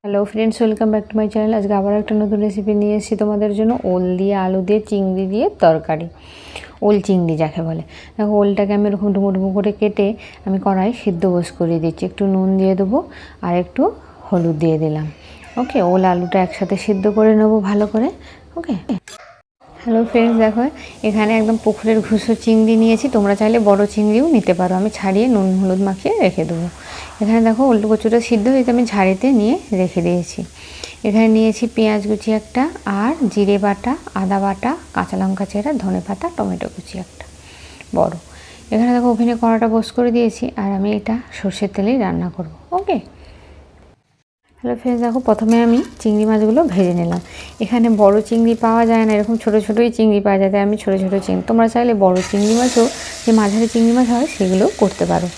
Hello friends, welcome back to my channel. আজকে আবার একটা নতুন রেসিপি নিয়ে এসেছি তোমাদের জন্য। ওল দিয়ে আলু দিয়ে চিংড়ি দিয়ে তরকারি, ওল চিংড়ি যাকে বলে। দেখো, ওলটাকে আমি এরকম ডুমো ডুমো করে কেটে আমি কড়াই সিদ্ধ বস করিয়ে দিচ্ছি। একটু নুন দিয়ে দেবো আর একটু হলুদ দিয়ে দিলাম। ওকে, ওল আলুটা একসাথে সিদ্ধ করে নেবো ভালো করে। ওকে, হ্যালো ফ্রেন্ডস, দেখো এখানে একদম পুকুরের ঘুষো চিংড়ি নিয়েছি। তোমরা চাইলে বড় চিংড়িও নিতে পারো। আমি ছাড়িয়ে নুন হলুদ মাখিয়ে রেখে দেবো। এখানে দেখো ওল কচুটা সিদ্ধ হয়েছে, আমি ঝাড়িতে নিয়ে রেখে দিয়েছি। এখানে নিয়েছি পেঁয়াজ কুচি একটা, আর জিরে বাটা, আদা বাটা, কাঁচা লঙ্কা চেরা, ধনে পাতা, টমেটো কুচি একটা বড়। এখানে দেখো ওভেনে কড়াটা বস করে দিয়েছি, আর আমি এটা সর্ষের তেলেই রান্না করব। ওকে, হ্যালো ফ্রেন্ডস, দেখো প্রথমে আমি চিংড়ি মাছগুলো ভেজে নিলাম। এখানে বড় চিংড়ি পাওয়া যায় না, এরকম ছোটো ছোটোই চিংড়ি পাওয়া যায়, তাই আমি ছোটো ছোটো চিংড়ি, তোমরা চাইলে বড় চিংড়ি মাছও যে মাঝারি চিংড়ি মাছ হয় সেগুলোও করতে পারো।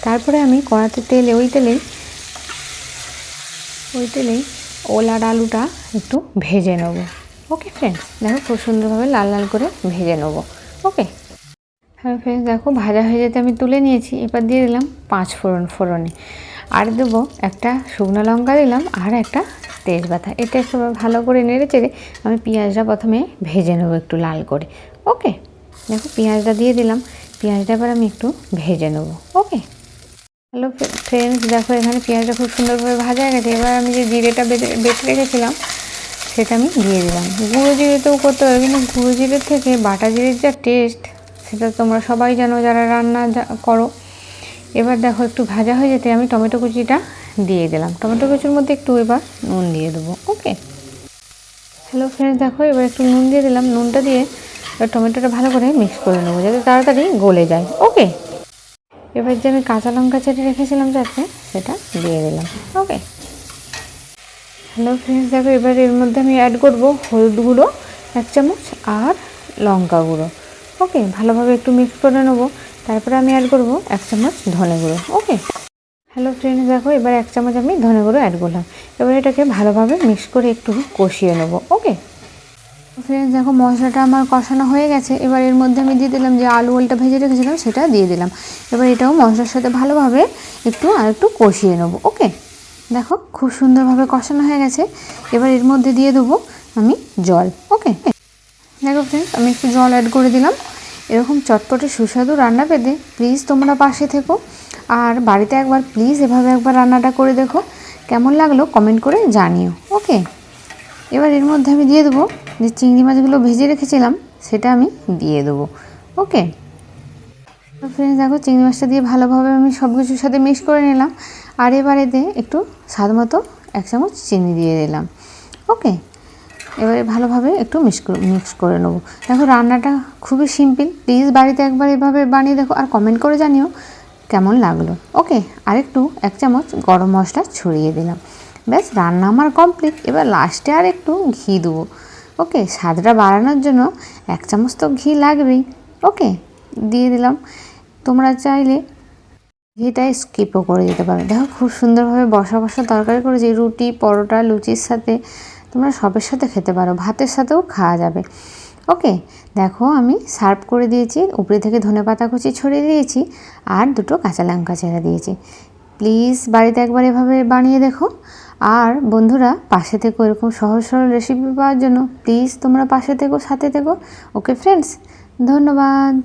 তারপরে আমি কড়াতে ওই তেলেই ওল আর আলুটা একটু ভেজে নেবো। ওকে ফ্রেন্ডস, দেখো খুব সুন্দরভাবে লাল লাল করে ভেজে নেবো। ওকে, হ্যাঁ ফ্রেন্ডস, দেখো ভাজা হয়ে যেতে আমি তুলে নিয়েছি। এবার দিয়ে দিলাম 5 ফোড়নে, আর দেবো একটা শুকনো লঙ্কা দিলাম, আর একটা তেজপাতা। এটা একটু ভালো করে নেড়ে চেড়ে আমি পেঁয়াজটা প্রথমে ভেজে নেবো একটু লাল করে। ওকে, দেখো পেঁয়াজটা দিয়ে দিলাম। পেঁয়াজটা এবার আমি একটু ভেজে নেবো। ওকে, হ্যালো ফ্রেন্ডস, দেখো এখানে পেঁয়াজটা খুব সুন্দরভাবে ভাজা হয়ে গেছে। এবার আমি যে জিরেটা বেটে রেখেছিলাম সেটা আমি দিয়ে দিলাম। গুঁড়ো জিরেতেও করতে হবে, কিন্তু গুঁড়ো জিরের থেকে বাটা জিরের যা টেস্ট সেটা তোমরা সবাই জানো যারা রান্না করো। এবার দেখো একটু ভাজা হয়ে যেতে আমি টমেটো কুচিটা দিয়ে দিলাম। টমেটো কুচির মধ্যে একটু এবার নুন দিয়ে দেবো। ওকে, হ্যালো ফ্রেন্ডস, দেখো এবার একটু নুন দিয়ে দিলাম। নুনটা দিয়ে এবার টমেটোটা ভালো করে মিক্স করে নেবো যাতে তাড়াতাড়ি গলে যায়। ওকে, এবার যে আমি কাঁচা লঙ্কা চেটে রেখেছিলাম যাতে, সেটা দিয়ে দিলাম। ওকে, হ্যালো ফ্রেন্ডস, দেখো এবার এর মধ্যে আমি অ্যাড করব হলুদ গুঁড়ো 1 চামচ আর লঙ্কা গুঁড়ো। ওকে, ভালোভাবে একটু মিক্স করে নেবো। তারপরে আমি অ্যাড করব 1 চামচ ধনে গুঁড়ো। ওকে, হ্যালো ফ্রেন্ডস, দেখো এবার 1 চামচ আমি ধনে গুঁড়ো অ্যাড করলাম। এবার এটাকে ভালোভাবে মিক্স করে একটু কষিয়ে নেবো। ওকে ফ্রেন্ডস, দেখো মশলাটা আমার কষানো হয়ে গেছে। এবার এর মধ্যে আমি দিয়ে দিলাম যে আলু ওলটা ভেজে রেখেছিলাম, সেটা দিয়ে দিলাম। এবার এটাও মশলার সাথে ভালোভাবে একটু কষিয়ে নেবো। ওকে, দেখো খুব সুন্দরভাবে কষানো হয়ে গেছে। এবার এর মধ্যে দিয়ে দেবো আমি জল। ওকে, দেখো ফ্রেন্ডস, আমি একটু জল অ্যাড করে দিলাম। এরকম চটপটে সুস্বাদু রান্না পেতে প্লিজ তোমরা পাশে থেকো, আর বাড়িতে একবার প্লিজ এভাবে একবার রান্নাটা করে দেখো। কেমন লাগলো কমেন্ট করে জানিও। ওকে, এবার এর মধ্যে আমি দিয়ে দেবো যে চিংড়ি মাছগুলো ভেজে রেখেছিলাম, সেটা আমি দিয়ে দেবো। ওকে ফ্রেন্ডস, দেখো চিংড়ি মাছটা দিয়ে ভালোভাবে আমি সব কিছুর সাথে মিক্স করে নিলাম। আর এবার এতে একটু স্বাদ মতো 1 চামচ চিনি দিয়ে দিলাম। ওকে, এবারে ভালোভাবে একটু মিক্স করে নেবো। দেখো রান্নাটা খুবই সিম্পল, প্লিজ বাড়িতে একবার এভাবে বানিয়ে দেখো, আর কমেন্ট করে জানিও কেমন লাগলো। ওকে, আর একটু 1 চামচ গরম মশলা ছড়িয়ে দিলাম। ব্যাস, রান্না আমার কমপ্লিট। এবার লাস্টে আর একটু ঘি দেবো। ওকে, স্বাদটা বাড়ানোর জন্য 1 চামচ তো ঘি লাগবেই। ওকে, দিয়ে দিলাম। তোমরা চাইলে ঘিটা স্কিপও করে দিতে পারো। দেখো খুব সুন্দরভাবে বসা বসা তরকারি করেছি। রুটি, পরোটা, লুচির সাথে, তোমরা সবের সাথে খেতে পারো, ভাতের সাথেও খাওয়া যাবে। ওকে, দেখো আমি সার্ভ করে দিয়েছি। উপরে থেকে ধনেপাতা কুচি ছড়িয়ে দিয়েছি, আর 2টো কাঁচা লঙ্কা চেরা দিয়েছি। প্লিজ বাড়িতে একবার এভাবে বানিয়ে দেখো। আর বন্ধুরা পাশে থেকো, এরকম সহজ সরল রেসিপি পাওয়ার জন্য প্লিজ তোমরা পাশে থেকো, সাথে থেকো। ওকে ফ্রেন্ডস, ধন্যবাদ।